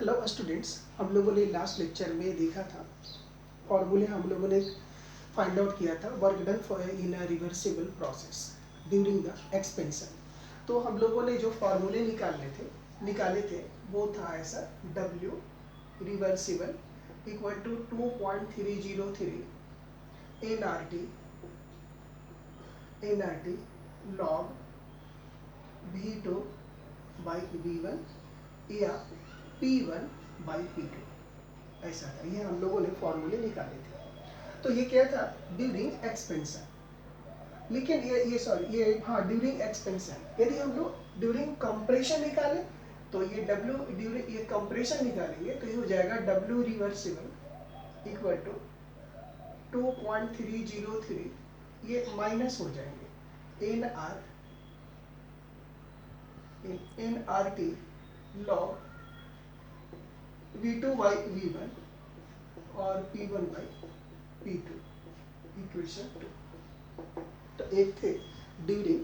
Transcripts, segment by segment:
Hello students, हम लोगों ने लास्ट लेक्चर में देखा था फॉर्मूले हम लोगों ने फाइंड आउट किया था work done for in a reversible process during the expansion. तो हम लोगों ने जो फॉर्मूले निकाले थे वो था ऐसा W reversible equal to 2.303 nRT log V2 by V1 या P1 by P2 ऐसा था। ये हम लोगों ने फॉर्मूले निकाले थे। तो ये क्या था ड्यूरिंग एक्सपेंशन। लेकिन ये ड्यूरिंग एक्सपेंशन। यदि हम लोग ड्यूरिंग कंप्रेशन निकाले तो ये W ड्यूरिंग ये कंप्रेशन निकालेंगे तो ये हो जाएगा W रिवर्सिबल इक्वल टू 2.303 ये माइनस हो जाएंगे nRT log V2 by V1 और P1 by P2 इक्वेशन 2। तो एक थे ड्यूरिंग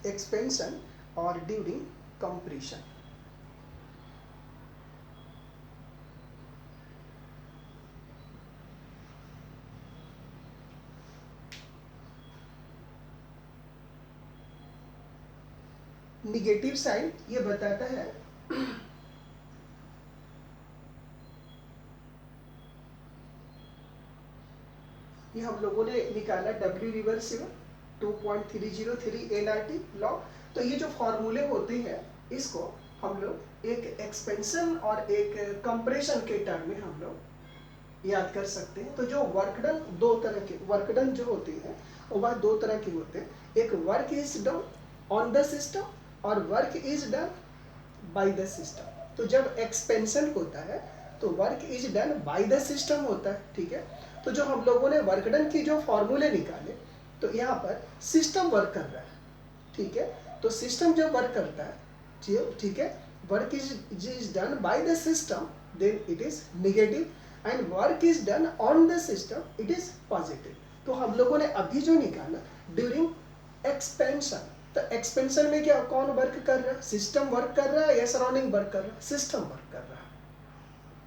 एक्सपेंशन और ड्यूरिंग कंप्रेशन। निगेटिव साइड ये बताता है ये हम लोगों ने निकाला W रिवर्सिबल 2.303 nRT लॉग। तो ये जो फॉर्मूले होते हैं इसको हम लोग एक एक्सपेंशन और एक कंप्रेशन के टर्म में हम लोग याद कर सकते हैं। तो जो वर्क डन दो तरह के वर्क डन जो होती है वह दो तरह के होते हैं। एक work is done on the system और work is done by the system. तो जब एक्सपेंशन होता है तो work is done by the system होता है, ठीक है। तो जो हम लोगों ने वर्क डन की जो फॉर्मूले निकाले तो यहाँ पर सिस्टम वर्क कर रहा है, ठीक है। तो सिस्टम जब वर्क करता है, ठीक है, work is done by the system then it is negative and work is done on the system it is positive. तो हम लोगों ने अभी जो निकाला ड्यूरिंग एक्सपेंशन, तो एक्सपेंशन में क्या कौन वर्क कर रहा है, सिस्टम वर्क कर रहा है या सराउंडिंग वर्क कर रहा है, सिस्टम वर्क कर रहा है।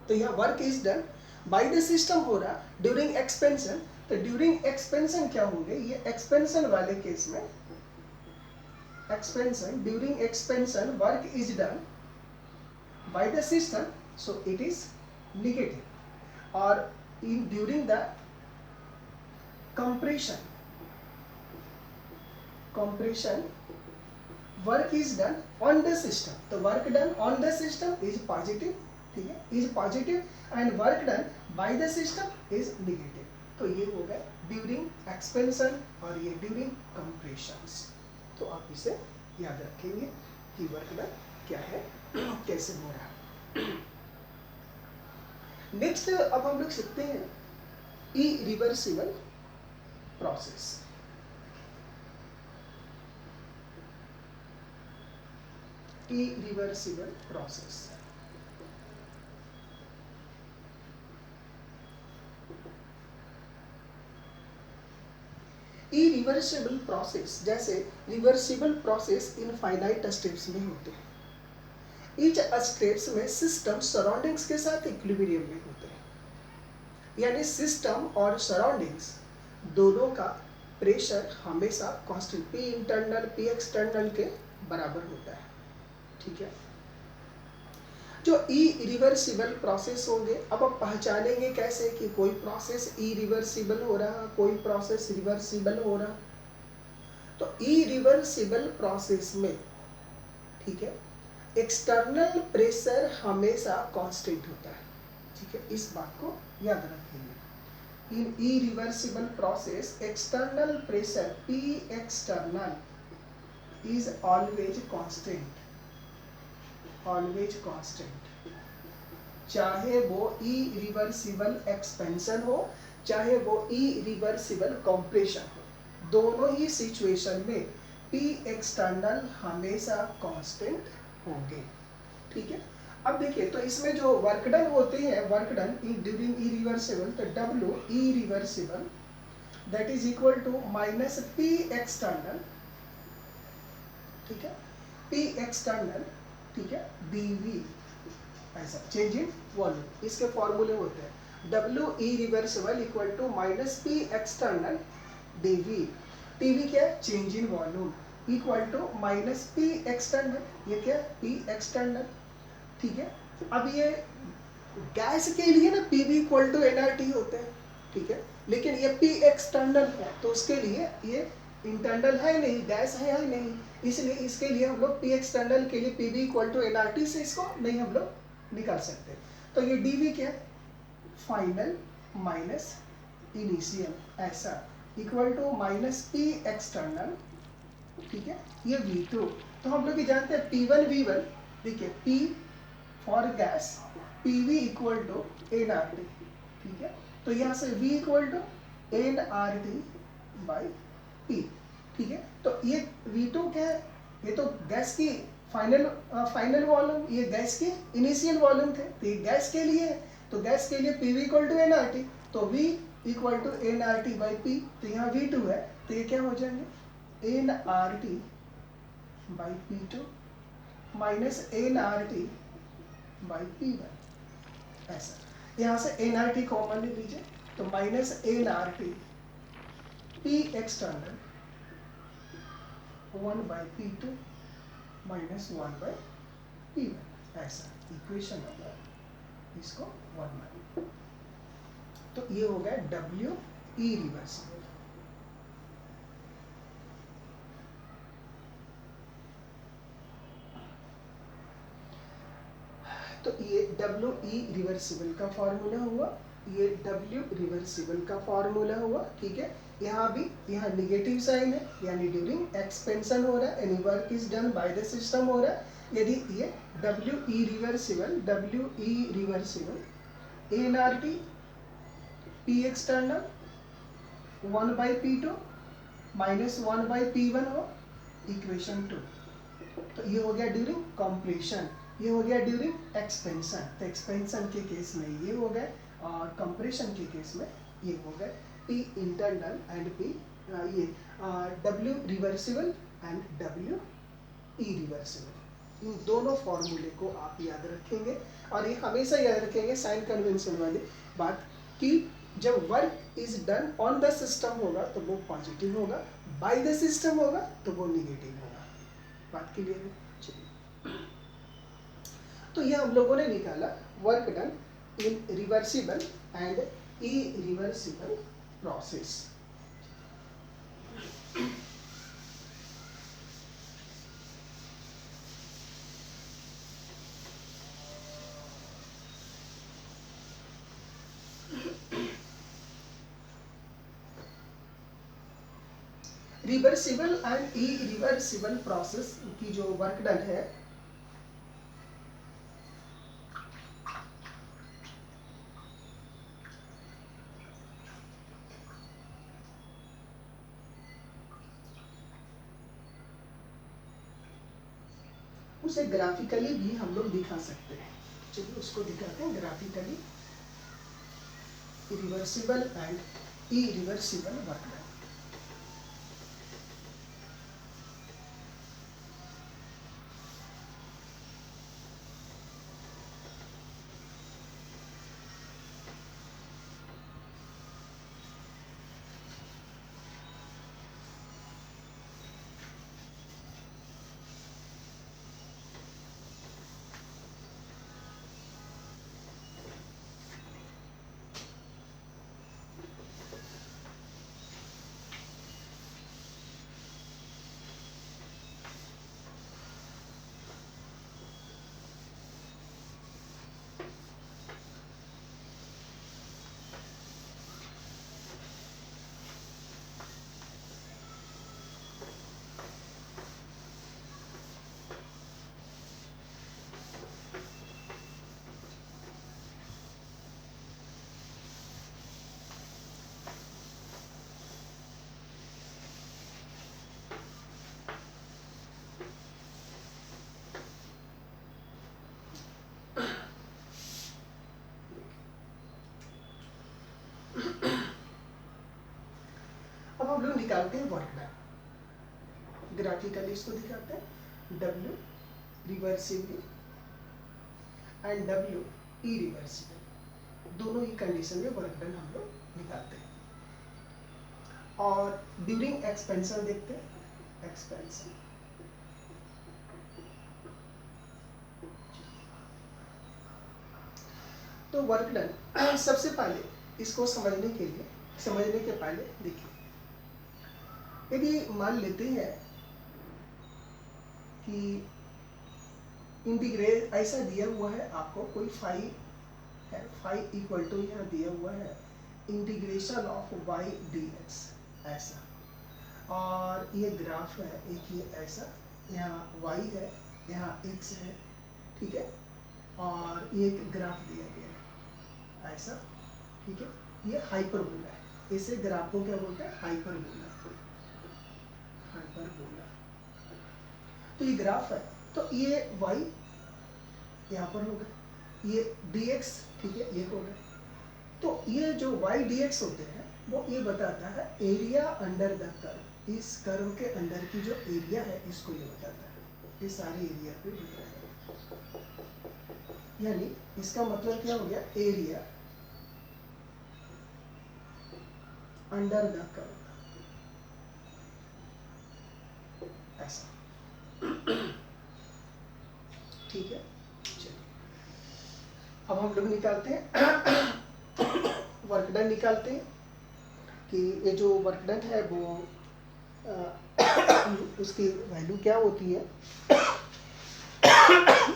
तो यहाँ work is done by the system हो रहा ड्यूरिंग एक्सपेंशन। तो ड्यूरिंग एक्सपेंशन क्या होंगे, ये एक्सपेंशन वाले केस में expansion during expansion work is done by the system so it is negative. और in during the compression work is done on the system. तो work done on the system is positive, ठीक है, is positive and work done by the system is negative. तो ये हो गया during expansion और ये ड्यूरिंग कंप्रेशंस। तो आप इसे याद रखेंगे कि वर्क डन क्या है, कैसे हो रहा है। नेक्स्ट अब हम लोग सीखते हैं irreversible process. Irreversible process irreversible process जैसे रिवर्सिबल प्रोसेस इनफाइनाइट स्टेप्स में होते हैं। ईच स्टेप्स में सिस्टम सराउंडिंग्स के साथ इक्विलिब्रियम में होते हैं, यानी सिस्टम और सराउंडिंग्स दोनों का प्रेशर हमेशा constant P internal P external के बराबर होता है, ठीक है। जो इरिवर्सिबल प्रोसेस होंगे, अब आप पहचानेंगे कैसे कि कोई प्रोसेस इरिवर्सिबल हो रहा, कोई प्रोसेस रिवर्सिबल हो रहा। तो इरिवर्सिबल प्रोसेस में, ठीक है, एक्सटर्नल प्रेशर हमेशा कांस्टेंट होता है, ठीक है, इस बात को याद रखेंगे। In irreversible process external pressure P external is always constant, always constant. चाहे वो इरिवर्सिबल एक्सपेंशन हो चाहे वो इरिवर्सिबल कंप्रेशन हो, दोनों ही सिचुएशन में P एक्सटर्नल हमेशा कांस्टेंट होंगे, ठीक है। अब देखिए तो इसमें जो वर्क डन होते हैं, वर्क डन ड्यूरिंग इरिवर्सिबल, तो W irreversible that is equal to minus P external, ठीक है, P एक्सटर्नल ठीक है, dV ऐसा चेंज इन वॉल्यूम। इसके फॉर्मूले होते हैं W E reversible equal to minus P external dV। TV क्या है, change in volume, equal to minus P external, ये क्या है, P एक्सटर्नल। ठीक है, अब ये गैस के लिए ना PV इक्वल टू nRT होते हैं, ठीक है, लेकिन ये P एक्सटर्नल है तो उसके लिए ये इंटरनल है नहीं, गैस है नहीं, इसलिए इसके लिए हम लोग P एक्सटर्नल के लिए PV इक्वल टू nRT से इसको नहीं हम लोग निकाल सकते। तो ये dV क्या है, फाइनल माइनस इनिशियल ऐसा, equal to minus P external, ठीक है, ये V2। तो हम लोग ये जानते हैं P1 V1, देखिए P for gas PV equal to nRT, ठीक है, तो यहाँ से V equal to nRT by P, ठीक है। तो ये V2 क्या है, ये तो गैस की फाइनल वॉल्यूम, ये गैस के इनिशियल वॉल्यूम थे, तो ये गैस के लिए है, तो गैस के लिए PV इक्वल टू nRT, तो V equal to nRT by P, तो यहाँ V2 है, तो ये क्या हो जाएंगे nRT by P2 minus nRT by P1 ऐसा। यहाँ से nRT कॉमन ले लीजिए, तो minus nRT P external 1 by P2 minus 1 by P1 ऐसा, इक्वेशन नंबर इसको 1 बाई, तो ये हो गया W E रिवर्सिबल। तो ये W E रिवर्सिबल का फॉर्मूला हुआ, ये W रिवर्सिबल का फॉर्मूला हुआ, ठीक है। यहाँ भी यहाँ निगेटिव साइन है, यानी ड्यूरिंग एक्सपेंशन हो रहा है, any work is done by the system हो रहा है। यदि ये W E reversible nRT P external 1 by P2 minus 1 by P1 हो, इक्वेशन 2। तो ये हो गया ड्यूरिंग कंप्लीशन, ये हो गया ड्यूरिंग एक्सपेंशन। तो एक्सपेंशन के केस में ये हो गए और कंप्रेशन के केस में ये हो गए P इंटरनल एंड P ये W reversible and W E reversible. इन दोनों फॉर्मूले को आप याद रखेंगे, और ये हमेशा याद रखेंगे साइन कन्वेंशन वाली बात कि जब work is done on the system होगा तो वो पॉजिटिव होगा, बाय द सिस्टम होगा तो वो निगेटिव होगा। बात क्लियर है? चलिए, तो ये हम लोगों ने निकाला work done in reversible and irreversible process. Reversible and irreversible process की जो वर्क डन है, उसे ग्राफिकली भी हम लोग दिखा सकते हैं। चलिए उसको दिखाते हैं graphically, reversible and irreversible work done. अब हम लोग निकालते हैं वर्क डन, ग्राफिकली इसको दिखाते हैं W reversible and W irreversible, दोनों ही कंडीशन में वर्क डन हम लोग निकालते हैं। और ड्यूरिंग एक्सपेंशन देखते हैं, एक्सपेंशन तो वर्क डन सबसे पहले इसको समझने के पहले देखिए, यदि मान लेते हैं कि इंटीग्रेट ऐसा दिया हुआ है आपको, कोई फाई है, फाई इक्वल टू यहाँ दिया हुआ है इंटीग्रेशन ऑफ y dx ऐसा, और ये ग्राफ है एक ये ऐसा, यहाँ y है, यहाँ x है, ठीक है, और ये एक ग्राफ दिया गया है ऐसा, ठीक है, ये हाइपरबोला है, इसे ग्राफ को क्या बोलते हैं, हाइपरबोला, हाइपरबोला। तो ये ग्राफ है, तो ये y यहाँ पर होगा, ये dx, ठीक है, ये होगा। तो ये जो y dx होते हैं वो ये बताता है एरिया अंडर द कर्व, इस कर्व के अंदर की जो एरिया है इसको ये बताता है, ये सारी एरिया पे बताता है, यानी इसका मतलब क्या हो गया, एरिया अंडर द कर्व ऐसा, ठीक है। चलिए अब हम लोग निकालते हैं वर्क डन निकालते हैं कि ये जो वर्क डन है वो उसकी वैल्यू क्या होती है,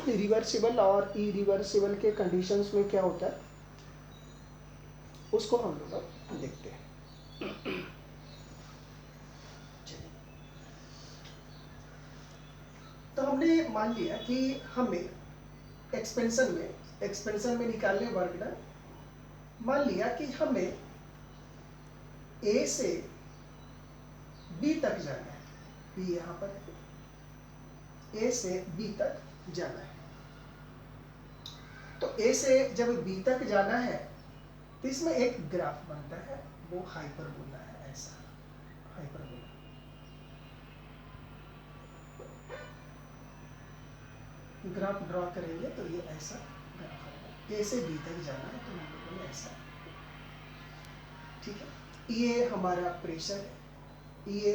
रिवर्सिबल और इरिवर्सिबल के कंडीशंस में क्या होता है उसको हम लोग देखते हैं। तो हमने मान लिया कि हमें एक्सपेंशन में निकालने वर्क डन, मान लिया कि हमें A से B तक जाना है, B यहाँ पर है, A से B तक जाना है। तो A से जब B तक जाना है तो इसमें एक ग्राफ बनता है, वो हाइपरबोला है ऐसा, हाइपरबोला। ग्राफ ड्रॉ करेंगे तो ये ऐसा ग्राफ होगा, A से B तक जाना है तो हम लोगों ने ऐसा, ठीक है। ये हमारा प्रेशर है, ये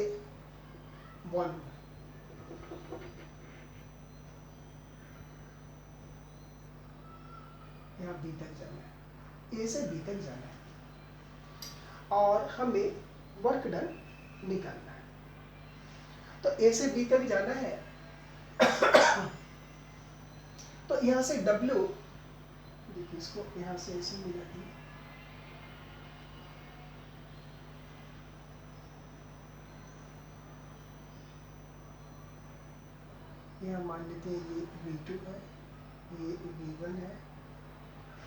वॉल्यूम है, यहाँ B तक जाना है, A से B तक जाना है और हमें वर्क डन निकालना है। तो A से B तक जाना है तो यहाँ से W, देखिए इसको यहाँ से ऐसे मिला दिया, यहाँ मान लेते हैं ये V2 है, ये V1 है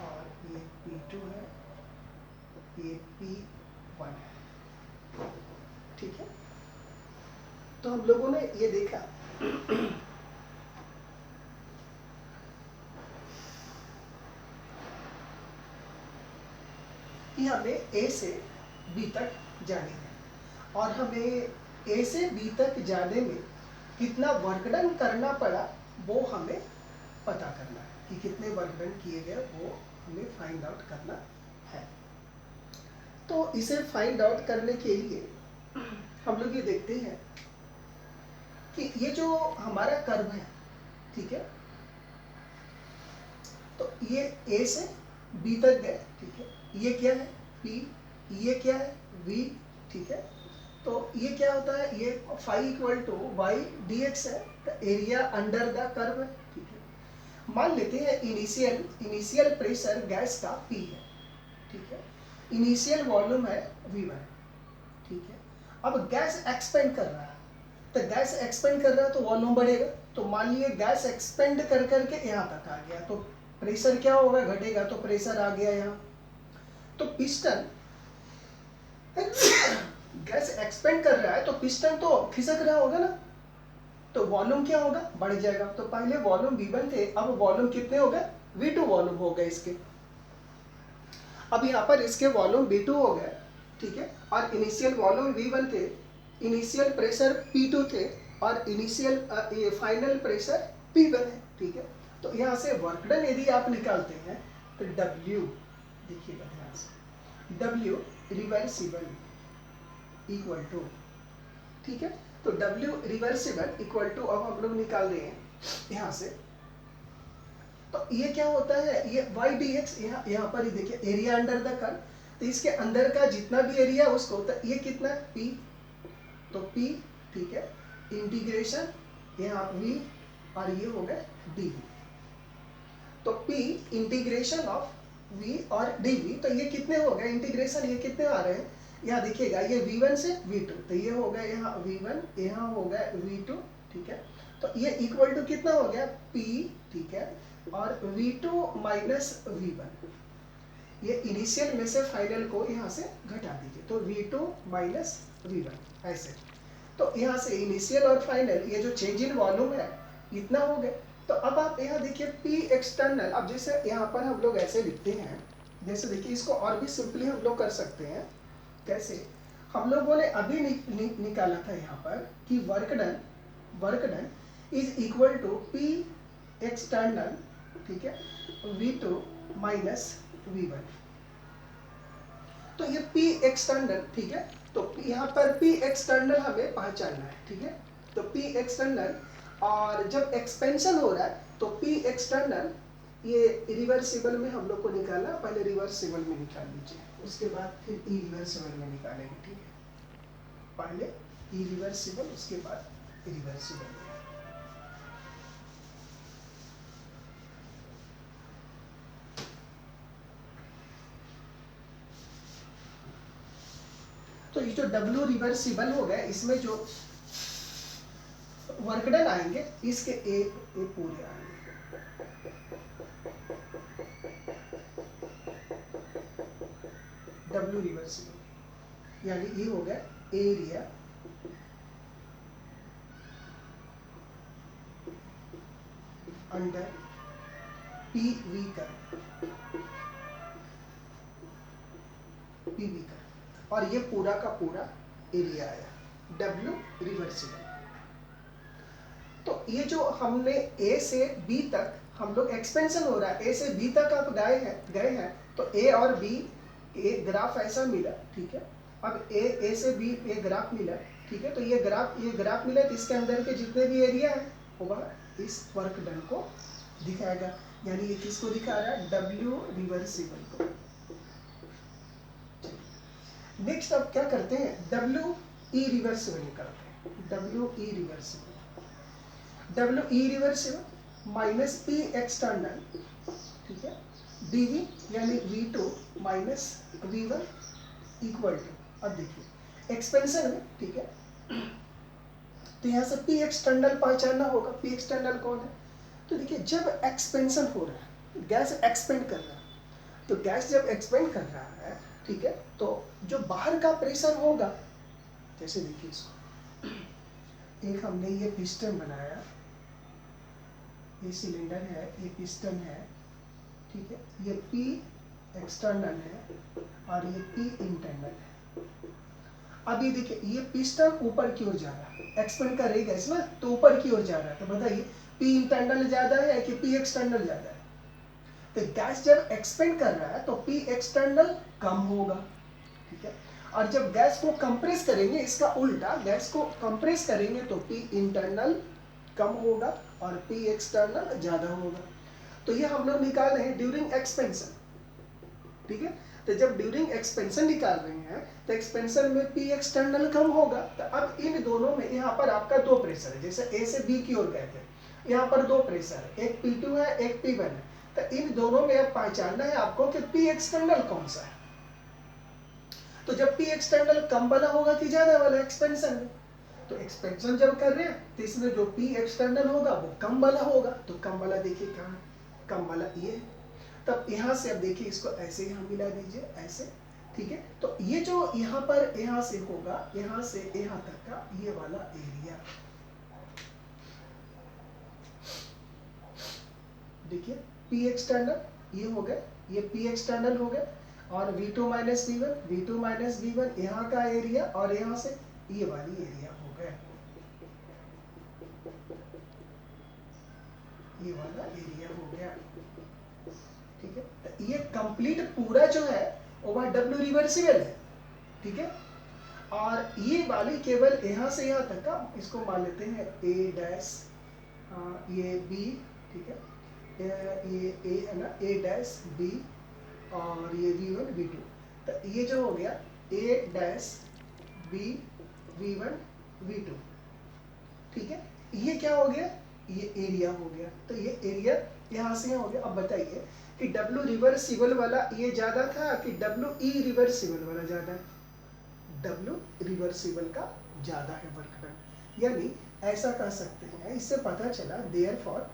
और ये P2 है, ये P1 है, ठीक है। तो हम लोगों ने ये देखा कि हमें A से B तक जाने है और हमें A से B तक जाने में कितना वर्क डन करना पड़ा वो हमें पता करना है, कि कितने वर्क डन किए गए वो हमें फाइंड आउट करना है। तो इसे फाइंड आउट करने के लिए हम लोग ये देखते हैं कि ये जो हमारा कर्व है, ठीक है, तो ये A से B तक गए, ठीक है, ये क्या है P, ये क्या है V, ठीक है। तो ये क्या होता है, ये phi equal to y dx है, तो एरिया अंडर द कर्व है, ठीक है। मान लेते हैं इनिशियल प्रेशर गैस का P है, ठीक है, इनिशियल वॉल्यूम है V1, ठीक है। अब गैस एक्सपेंड कर रहा है, तो गैस एक्सपेंड कर रहा है तो वॉल्यूम बढ़ेगा, तो मान लिए गैस एक्सपेंड कर करके यहाँ तक आ गया तो प्रेशर क्या होगा, घटेगा, तो प्रेशर आ गया यहाँ। तो पिस्टन गैस एक्सपेंड कर रहा है तो पिस्टन तो खिसक रहा होगा ना, तो वॉल्यूम क्या होगा, बढ़ जाएगा। तो पहले वॉल्यूम V1 थे, अब वॉल्यूम कितने हो गए, V2 वॉल्यूम हो गए इसके। अब यहाँ पर इसके वॉल्यूम V2 हो गए, ठीक है, और इनिशियल वॉल्यूम V1 थे, इनिशियल प्रेशर P2 थे और इनिशियल फाइनल प्रेशर P1 है, ठीक है। तो यहाँ से वर्क डन यदि आप निकालते हैं तो W, देखिएगा ध्यान से, W रिवर्सिबल इक्वल टू, ठीक है। तो W रिवर्सिबल इक्वल टू, अब हम लोग निकाल रहे हैं यहाँ से, तो ये क्या होता है, ये y dx, यहाँ पर ही देखिए एरिया अंडर द कर्व, तो इसके अंदर का जितना भी एरिया उसको होता है, ये कितना है P, तो P, ठीक है, इंटीग्रेशन यहाँ V और ये हो गया dV, तो P इंटीग्रेशन ऑफ V और dV, तो ये कितने हो गए इंटीग्रेशन, ये कितने आ रहे हैं, यहाँ देखिएगा ये V1 से V2, तो ये हो गया यहाँ V1, यहाँ हो गया V2, ठीक है। तो ये इक्वल टू कितना हो गया P, ठीक है, और V2 माइनस V1, ये इनिशियल में से फाइनल को यहाँ से घटा दीजिए, तो V2 माइनस V1 ऐसे। तो यहाँ से इनिशियल और फाइनल ये जो चेंज इन वॉल्यूम है इतना हो गया। तो अब आप यहाँ देखिए P एक्सटर्नल, अब जैसे यहाँ पर हम लोग ऐसे लिखते हैं, जैसे देखिए इसको और भी सिंपली हम लोग कर सकते हैं, कैसे, हम लोगों ने अभी निकाला था यहाँ पर कि work done is equal to P external, ठीक है, V2 माइनस V1, तो ये P एक्सटर्नल, ठीक है, तो यहाँ पर P एक्सटर्नल हमें पहचानना है, ठीक है। तो P एक्सटर्नल, और जब एक्सपेंशन हो रहा है तो P एक्सटर्नल ये रिवर्सिबल में हम लोग को निकालना, पहले रिवर्सिबल में निकाल लीजिए, उसके बाद फिर इरिवर्सिबल में निकालेंगे, ठीक है, पहले इरिवर्सिबल उसके बाद रिवर्सिबल में। तो ये जो W रिवर्सिबल हो गया, इसमें जो वर्क डन आएंगे इसके ए पूरे आएंगे, W रिवर्सिबल, यानी ये हो गया एरिया अंडर PV का, और ये पूरा का पूरा एरिया आया W रिवर्सिबल। तो ये जो हमने A से B तक हम लोग एक्सपेंशन हो रहा है, A से B तक आप गए हैं तो A और B ए ग्राफ ऐसा मिला, ठीक है। अब A से B ये ग्राफ मिला, ठीक है, तो ये ग्राफ मिला, तो इसके अंदर के जितने भी एरिया है वह इस वर्क डन को दिखाएगा, यानी ये किसको दिखा रहा है, W रिवर्सिबल को। नेक्स्ट अब क्या करते हैं, W इरिवर्सिबल निकालते हैं, W irreversible minus P external, ठीक है, dV यानी V2 minus V1 equal to, अब देखिए एक्सपेंशन में, ठीक है, तो यहाँ से P एक्सटर्नल पहचानना होगा, P एक्सटर्नल कौन है, तो देखिए जब एक्सपेंशन हो रहा है, गैस एक्सपेंड कर रहा है, तो गैस जब एक्सपेंड कर रहा है, ठीक है, तो जो बाहर का प्रेशर होगा, जैसे देखिए इसको, एक हमने ये पिस्टन बनाया, ये सिलेंडर है, ये पिस्टन है, ठीक है, ये P एक्सटर्नल है और ये P इंटरनल है। अभी देखिए ये पिस्टन ऊपर की ओर जा रहा है, एक्सपेंड कर रही गैस ना, तो ऊपर की ओर जा रहा है, तो बताइए P इंटरनल ज्यादा है कि P एक्सटर्नल ज्यादा है, तो गैस जब एक्सपेंड कर रहा है तो P एक्सटर्नल कम होगा, ठीक है, और जब गैस को कंप्रेस करेंगे, इसका उल्टा, गैस को कंप्रेस करेंगे तो P इंटरनल कम होगा और P एक्सटर्नल ज्यादा होगा। तो ये हम लोग निकाल रहे हैं ड्यूरिंग एक्सपेंशन, ठीक है, तो जब ड्यूरिंग एक्सपेंशन निकाल रहे हैं तो एक्सपेंशन में P एक्सटर्नल कम होगा, तो अब इन दोनों में यहाँ पर आपका दो प्रेशर है, जैसे A से B की ओर गए थे, यहाँ पर दो प्रेशर है, एक P2 है एक P1 है, तो इन दोनों में अब पहचानना है आपको कि P एक्सटर्नल कौन सा है। तो जब P एक्सटर्नल कम वाला होगा कि ज्यादा वाला एक्सपेंशन में, तो एक्सपेंशन जब कर रहे हैं तो इसमें जो P एक्सटर्नल होगा वो कम वाला होगा, तो कम वाला देखिए कहाँ, कम वाला ये, तब यहाँ से अब देखिए इसको ऐसे यहाँ मिला दीजिए ऐसे, ठीक है, तो ये जो यहाँ पर यहाँ से होगा, यहाँ से यहाँ तक का ये वाला एरिया, देखिए P एक्सटर्नल ये हो गया, ये P एक्सटर्नल हो गया, और V2 माइनस V1 यहाँ का एरिया, और यहाँ से ये वाली एरिया हो गया। ये वाला एरिया हो गया, ठीक है। तो ये कंप्लीट पूरा जो है वो W रिवर्सिबल है, ठीक है। और ये वाली केवल यहाँ से यहाँ तक का, इसको मान लेते हैं A डैश, ये B, ठीक है, ये A है ना, A डैश B, और ये V1 V2। तो ये जो हो गया A dash B V1 V2, ठीक है। ये क्या हो गया, ये एरिया हो गया। तो ये एरिया यहाँ से यहाँ हो गया। अब बताइए कि W रिवर्सिबल वाला ये ज्यादा था कि W ई रिवर्सिबल वाला ज्यादा है? W रिवर्सिबल का ज्यादा है वर्क डन, यानी ऐसा कह सकते हैं, इससे पता चला देयरफॉर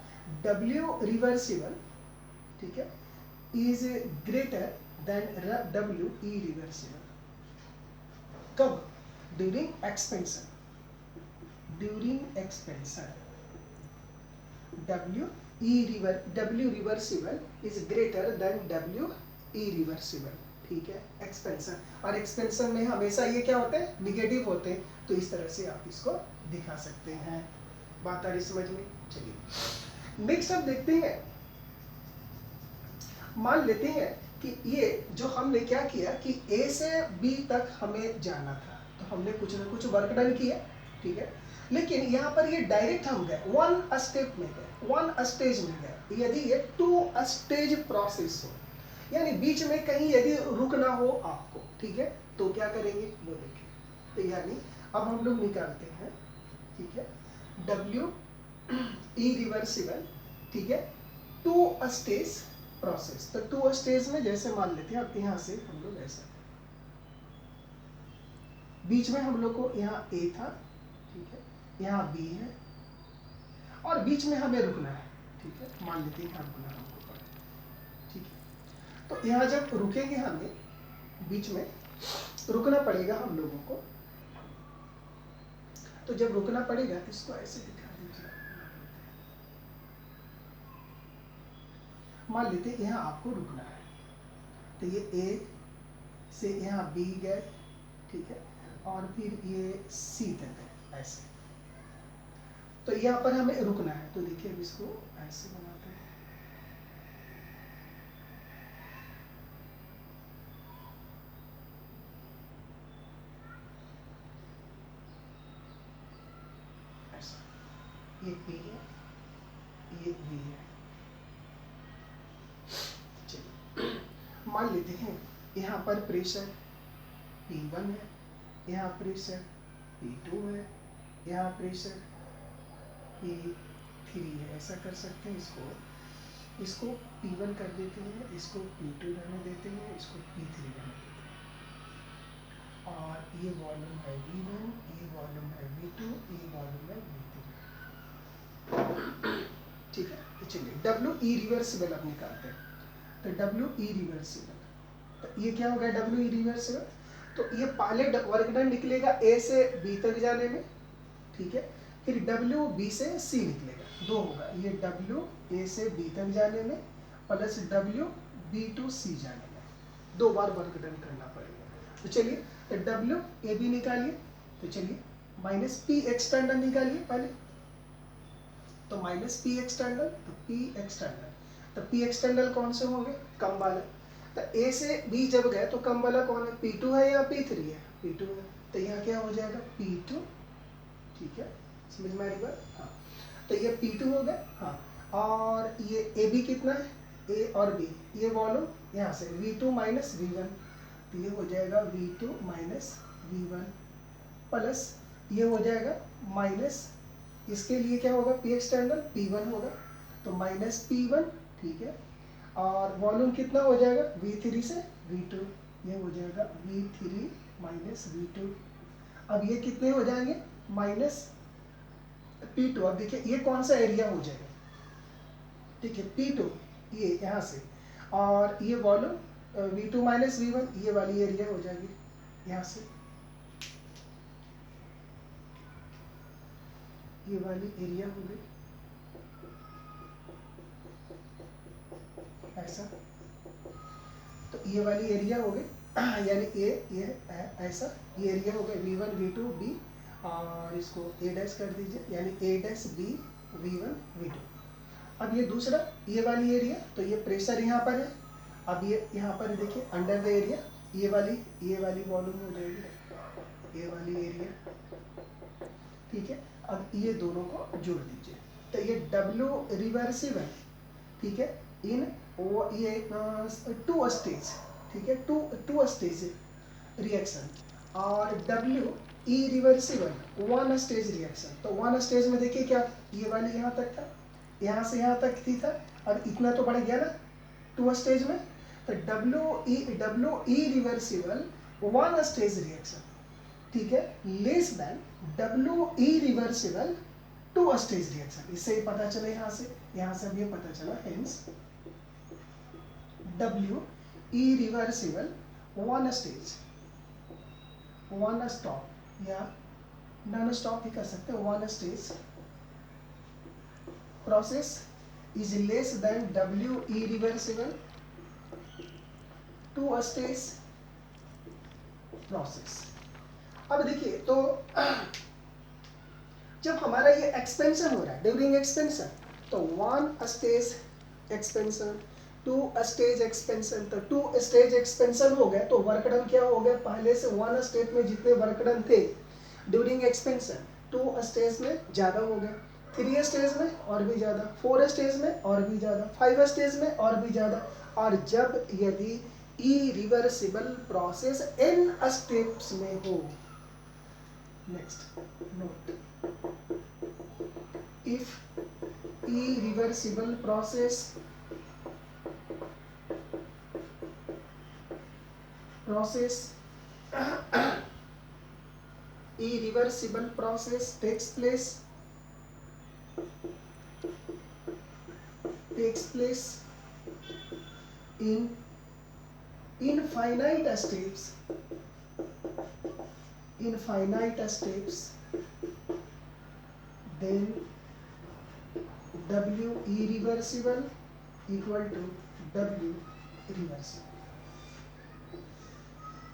W रिवर्सिबल, ठीक है, is greater than W E reversible. कब? During expansion, during expansion W reversible is greater than W E reversible, ठीक है, एक्सपेंशन। और एक्सपेंशन में हमेशा ये क्या होते हैं, निगेटिव होते हैं। तो इस तरह से आप इसको दिखा सकते हैं। बात आ रही समझ में? चलिए नेक्स्ट अब देखते हैं। मान लेते हैं कि ये जो हमने क्या किया कि A से B तक हमें जाना था, तो हमने कुछ ना कुछ वर्क डन किया, ठीक है। लेकिन यहाँ पर ये डायरेक्ट हम गए, वन स्टेप में गए, वन स्टेज में गए। यदि ये 2 स्टेज प्रोसेस हो, यानी बीच में कहीं यदि रुकना हो आपको, ठीक है, तो क्या करेंगे वो देखिए। तो यानी अब हम लोग निकालते हैं, ठीक है, W ई रिवर्सिबल, ठीक है, 2 स्टेज प्रोसेस। तो 2 स्टेज में जैसे मान लेते हैं, अब यहाँ से हम लोग ऐसा, बीच में हम लोग को यहाँ A था, ठीक है, यहाँ B है, और बीच में हमें रुकना है, ठीक है, मान लेते हैं यहाँ रुकना हमको पड़ा, ठीक है। तो यहाँ जब रुकेंगे हमें, बीच में रुकना पड़ेगा हम लोगों को। तो जब रुकना पड़ेगा तो इसको ऐसे दिखा दीजिए। मान लेते हैं यहाँ आपको रुकना है, तो ये A से यहाँ B गए, ठीक है, और फिर ये C तक गए, ऐसे। तो यहाँ पर हमें रुकना है, तो देखिए अब इसको ऐसे बनाते हैं, ऐसा। ये P है, ये V है। चलिए मान लेते हैं यहाँ पर प्रेशर P1 है, यहाँ प्रेशर P2 है, यहाँ प्रेशर P3 है। ऐसा कर सकते हैं, इसको P1 कर देते हैं, इसको P2 रहने देते हैं, इसको P3 रहने देते हैं। और ये वॉल्यूम है V1, ये वॉल्यूम है V2, ये वॉल्यूम है V3, ठीक है। तो चलिए W ई रिवर्सिबल अब निकालते हैं। तो W ई रिवर्सिबल, तो ये क्या हो गया W ई रिवर्सिबल? तो ये पहले वर्क डन निकलेगा A से B तक जाने में, ठीक है, फिर W B से C निकलेगा, 2 होगा। ये W A से B तक जाने में plus W B to C जाने में, 2 बार वर्क डन करना पड़ेगा। तो चलिए तो W A B निकालिए, तो चलिए माइनस P एक्सटर्नल निकालिए पहले। तो माइनस P एक्सटर्नल, तो P एक्सटर्नल, तो P एक्सटर्नल कौन से होंगे? कम वाले। तो A से B जब गए तो कम वाला कौन है? P2 है या P3 है? P2 है। तो यहाँ क्या हो जाएगा? P2, ठीक है, समझ में आ रही बात? हाँ, तो ये P2 हो गया। हाँ, और ये AB कितना है? A और B, ये वॉल्यूम यहाँ से V2 माइनस V1, तो ये हो जाएगा V2 माइनस V1 प्लस ये हो जाएगा माइनस, इसके लिए क्या होगा? P एक्सटर्नल P1 होगा, तो माइनस P1, ठीक है, और वॉल्यूम कितना हो जाएगा? V3 से V2, ये हो जाएगा V3 माइनस V2। अब ये कितने हो जाएंगे? Minus P2। अब देखिए ये कौन सा एरिया हो जाएगा? ठीक है, P2 ये यहाँ से, और ये वॉल्यूम V2 माइनस V1, ये वाली एरिया हो जाएगी यहाँ से, ये वाली एरिया हो गई ऐसा। तो ये वाली एरिया हो गई, यानी ये ऐसा, ये एरिया हो गया V1 V2 B, और इसको A डैश कर दीजिए, यानी A dash B V1 V2। अब ये दूसरा, ये वाली एरिया, तो ये प्रेशर यहाँ पर है। अब ये यहाँ पर देखिए अंडर द एरिया, ये वाली वॉल्यूम हो जाएगी, ये वाली एरिया, ठीक है। अब ये दोनों को जोड़ दीजिए, तो ये W रिवर्सिबल, ठीक है, इन ये 2 स्टेज, ठीक है, टू स्टेज रिएक्शन, और W इरिवर्सिबल 1 स्टेज रिएक्शन। तो 1 स्टेज में देखिए क्या, ये वाली यहाँ तक था, यहाँ से यहाँ तक थी था, अब इतना तो बढ़ गया ना 2 स्टेज में, तो W इरिवर्सिबल 1 स्टेज रिएक्शन, ठीक है, less than W irreversible 2 stage reaction. इससे ही पता चला, यहाँ से अब ये पता चला, hence W irreversible 1 stage, 1 stop या नॉन स्टॉप ही कर सकते हैं, 1 stage process is less than W irreversible 2 stage process. अब देखिए, तो जब हमारा ये एक्सपेंशन हो रहा है, ड्यूरिंग एक्सपेंशन, तो 1 स्टेज एक्सपेंशन, 2 स्टेज एक्सपेंशन, तो 2 स्टेज एक्सपेंशन हो गया, तो वर्क डन क्या हो गया, पहले से 1 स्टेज में जितने वर्क डन थे ड्यूरिंग एक्सपेंशन 2 स्टेज में ज़्यादा हो गया, 3 स्टेज में और भी ज़्यादा, 4 स्टेज में और भी ज़्यादा, 5 स्टेज में और भी ज़्यादा। और जब यदि इरिवर्सिबल प्रोसेस n स्टेप्स में हो, next note, if irreversible process irreversible process takes place in infinite steps, then W irreversible equal to W reversible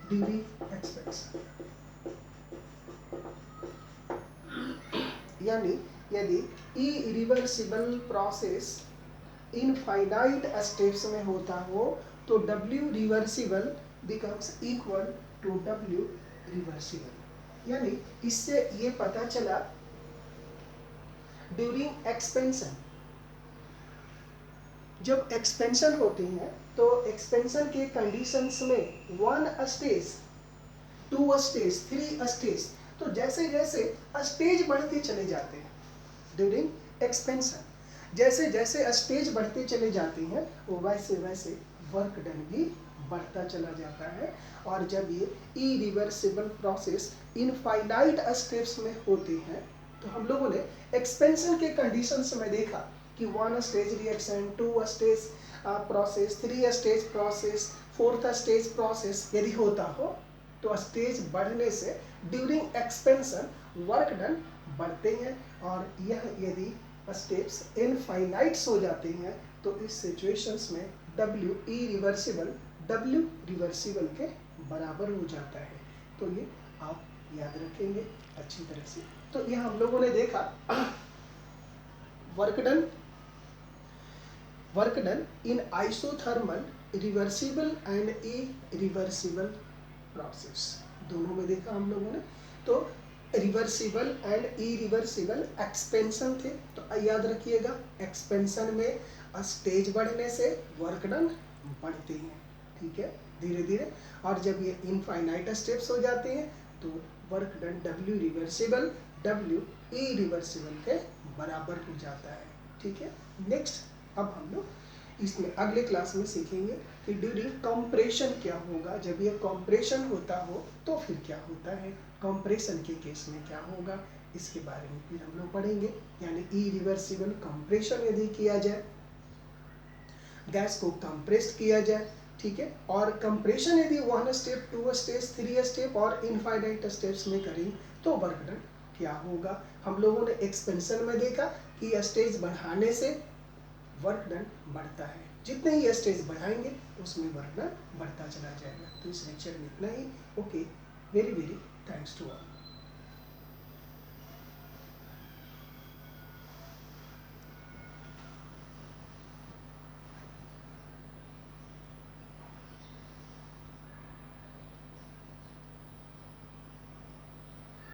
during expansion। यानी यदि irreversible process इनफाइनाइट स्टेप्स में होता हो तो W reversible becomes equal to W reversible. यानी इससे ये पता चला ड्यूरिंग एक्सपेंशन, जब एक्सपेंशन होती है तो एक्सपेंशन के कंडीशंस में 1 स्टेज, 2 स्टेज, 3 स्टेज, तो जैसे जैसे स्टेज बढ़ते चले जाते हैं ड्यूरिंग एक्सपेंशन, जैसे जैसे स्टेज बढ़ते चले जाते हैं वो वैसे वैसे वर्क डन भी बढ़ता चला जाता है। और जब ये इरिवर्सिबल प्रोसेस इनफाइनाइट स्टेप्स में होते हैं तो हम लोगों ने एक्सपेंशन के कंडीशंस में देखा कि 1 stage reaction, 2 stage process, 3 stage process, 4th stage process यदि होता हो तो स्टेज बढ़ने से ड्यूरिंग एक्सपेंशन वर्क डन बढ़ते हैं, और यह यदि स्टेप्स इनफाइनाइट्स हो जाते हैं तो इस सिचुएशंस में W इरिवर्सिबल W रिवर्सिबल के बराबर हो जाता है। तो ये आप याद रखेंगे अच्छी तरह से। तो यह हम लोगों ने देखा work done in isothermal reversible and irreversible process, दोनों में देखा हम लोगों ने। तो रिवर्सिबल एंड इरिवर्सिबल एक्सपेंशन थे, तो याद रखिएगा एक्सपेंशन में स्टेज बढ़ने से वर्क डन बढ़ते हैं, ठीक है, धीरे धीरे, और जब ये इनफाइनाइट स्टेप्स हो जाते हैं तो work done W reversible W irreversible के बराबर हो जाता है, ठीक है। नेक्स्ट अब हम लोग इसमें अगले क्लास में सीखेंगे कि ड्यूरिंग कंप्रेशन क्या होगा, जब ये कंप्रेशन होता हो तो फिर क्या होता है, कंप्रेशन के केस में क्या होगा, इसके बारे में फिर हम लोग पढ़ेंगे। यानी इरिवर्सिबल कंप्रेशन यदि किया जाए, गैस को कंप्रेस्ड किया जाए, ठीक है, और कंप्रेशन यदि 1 स्टेप, 2 स्टेज, 3 स्टेप और इनफाइनाइट स्टेप्स में करें तो वर्क डन क्या होगा। हम लोगों ने एक्सपेंशन में देखा कि स्टेज बढ़ाने से वर्क डन बढ़ता है, जितने ही स्टेज बढ़ाएंगे उसमें वर्क डन बढ़ता चला जाएगा। तो इस लेक्चर में इतना ही। Okay, very very thanks to all.